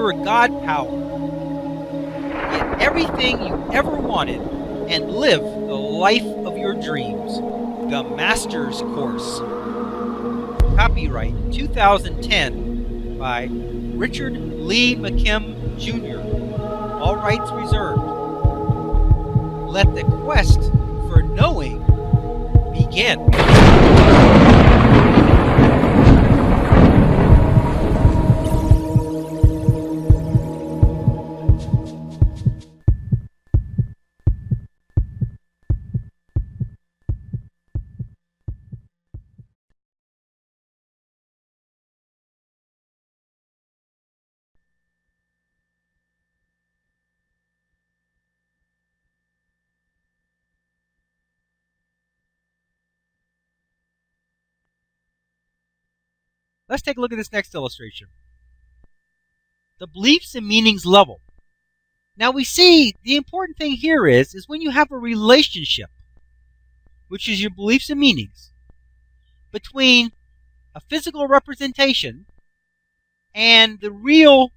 you're a God power. Get everything you ever wanted and live the life of your dreams. The Master's Course. Copyright 2010 by Richard Lee McKim Jr. All rights reserved. Let the quest for knowing begin. Let's take a look at this next illustration. The beliefs and meanings level. Now we see the important thing here is when you have a relationship, which is your beliefs and meanings, between a physical representation and the real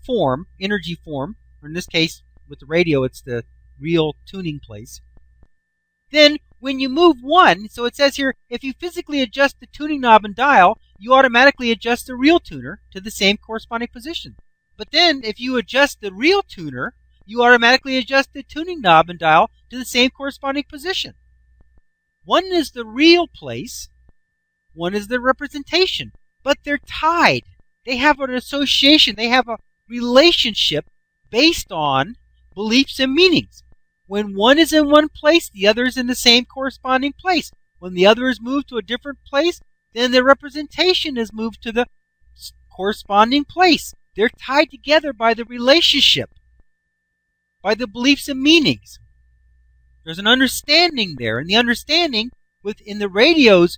form, energy form, or in this case with the radio it's the real tuning place, then when you move one, so it says here, if you physically adjust the tuning knob and dial, you automatically adjust the real tuner to the same corresponding position. But then if you adjust the real tuner, you automatically adjust the tuning knob and dial to the same corresponding position. One is the real place, one is the representation, but they're tied. They have an association, they have a relationship based on beliefs and meanings. When one is in one place, the other is in the same corresponding place. When the other is moved to a different place, then the representation is moved to the corresponding place. They're tied together by the relationship, by the beliefs and meanings. There's an understanding there, and the understanding within the radio's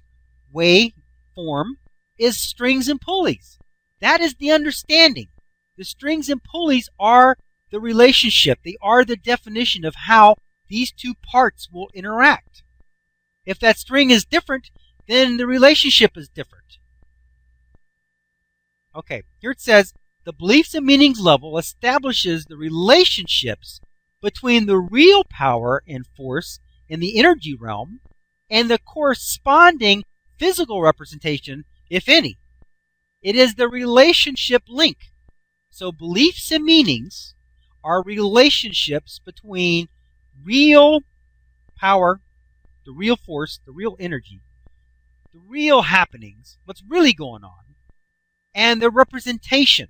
waveform is strings and pulleys. That is the understanding. The strings and pulleys are the relationship. They are the definition of how these two parts will interact. If that string is different, then the relationship is different. Okay, here it says, the beliefs and meanings level establishes the relationships between the real power and force in the energy realm and the corresponding physical representation, if any. It is the relationship link. So beliefs and meanings are relationships between real power, the real force, the real energy, the real happenings, what's really going on, and the representation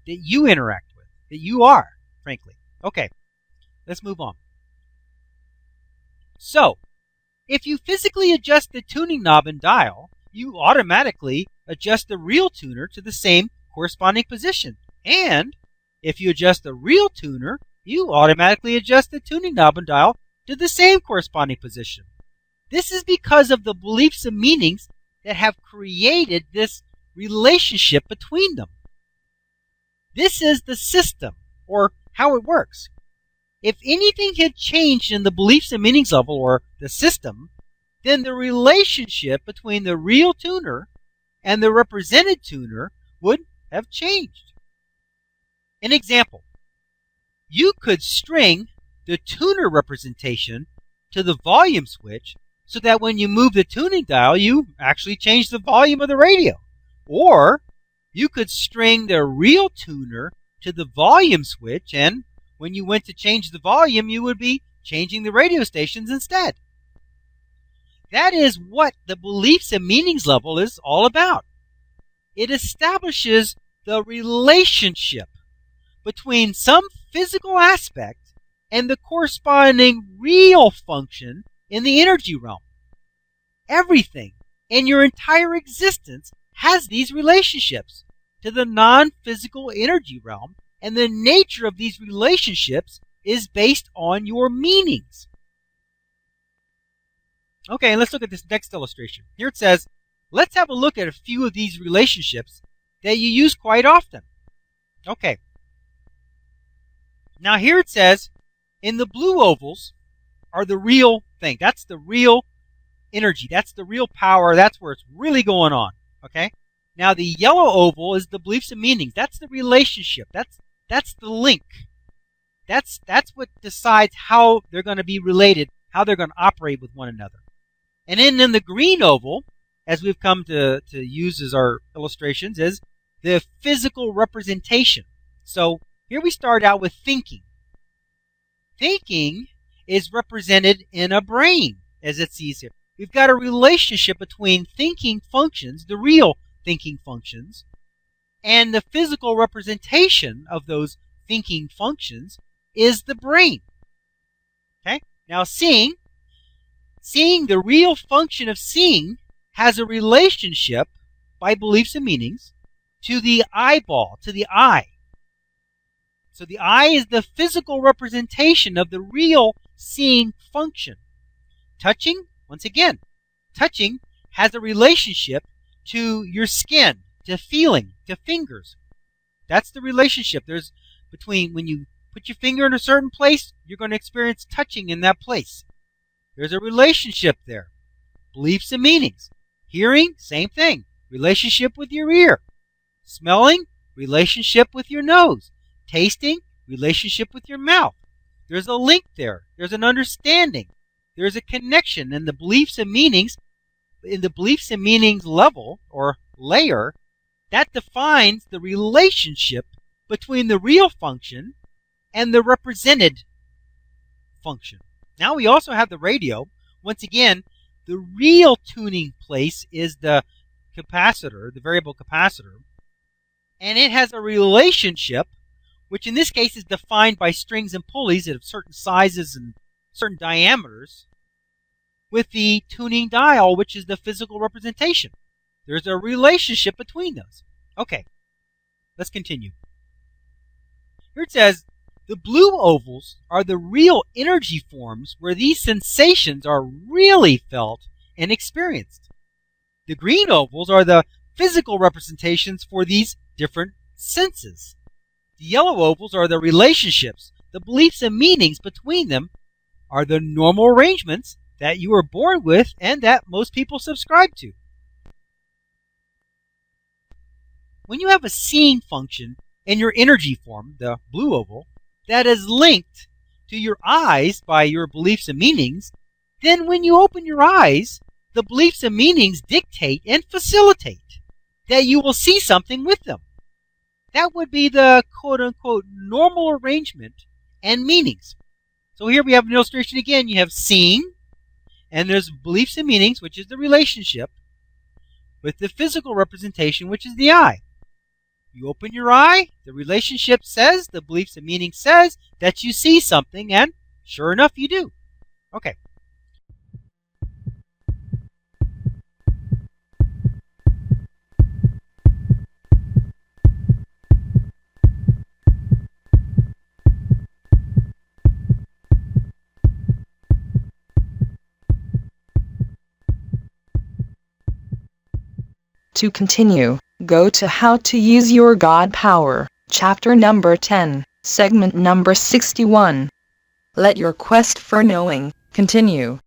that you interact with, that you are, frankly. Okay, let's move on. So, if you physically adjust the tuning knob and dial, you automatically adjust the real tuner to the same corresponding position. And if you adjust the real tuner, you automatically adjust the tuning knob and dial to the same corresponding position. This is because of the beliefs and meanings that have created this relationship between them. This is the system, or how it works. If anything had changed in the beliefs and meanings level, or the system, then the relationship between the real tuner and the represented tuner would have changed. An example, you could string the tuner representation to the volume switch so that when you move the tuning dial, you actually change the volume of the radio. Or you could string the real tuner to the volume switch, and when you went to change the volume, you would be changing the radio stations instead. That is what the beliefs and meanings level is all about. It establishes the relationship between some physical aspect and the corresponding real function in the energy realm. Everything in your entire existence has these relationships to the non-physical energy realm, and the nature of these relationships is based on your meanings. Okay, let's look at this next illustration. Here it says, let's have a look at a few of these relationships that you use quite often. Okay. Now here it says, in the blue ovals are the real thing. That's the real energy. That's the real power. That's where it's really going on. Okay? Now the yellow oval is the beliefs and meanings. That's the relationship. That's the link. That's what decides how they're going to be related, how they're going to operate with one another. And then the green oval, as we've come to use as our illustrations, is the physical representation. So here we start out with thinking. Thinking is represented in a brain, as it sees here. We've got a relationship between thinking functions, the real thinking functions, and the physical representation of those thinking functions is the brain. Okay? Now seeing, the real function of seeing has a relationship by beliefs and meanings to the eyeball, to the eye. So the eye is the physical representation of the real seeing function. Touching, once again, touching has a relationship to your skin, to feeling, to fingers. That's the relationship. There's between when you put your finger in a certain place, you're going to experience touching in that place. There's a relationship there. Beliefs and meanings. Hearing, same thing. Relationship with your ear. Smelling, relationship with your nose. Tasting, relationship with your mouth. There's a link there. There's an understanding. There's a connection in the beliefs and meanings. In the beliefs and meanings level or layer, that defines the relationship between the real function and the represented function. Now we also have the radio. Once again, the real tuning place is the capacitor, the variable capacitor, and it has a relationship, which in this case is defined by strings and pulleys of certain sizes and certain diameters, with the tuning dial, which is the physical representation. There's a relationship between those. Okay, let's continue. Here it says, the blue ovals are the real energy forms where these sensations are really felt and experienced. The green ovals are the physical representations for these different senses. The yellow ovals are the relationships, the beliefs and meanings between them are the normal arrangements that you were born with and that most people subscribe to. When you have a seeing function in your energy form, the blue oval, that is linked to your eyes by your beliefs and meanings, then when you open your eyes, the beliefs and meanings dictate and facilitate that you will see something with them. That would be the quote-unquote normal arrangement and meanings. So here we have an illustration again. You have seeing, and there's beliefs and meanings, which is the relationship, with the physical representation, which is the eye. You open your eye, the relationship says, the beliefs and meanings says that you see something, and sure enough, you do. Okay. To continue, go to How to Use Your God Power, Chapter number 10, Segment number 61. Let your quest for knowing continue.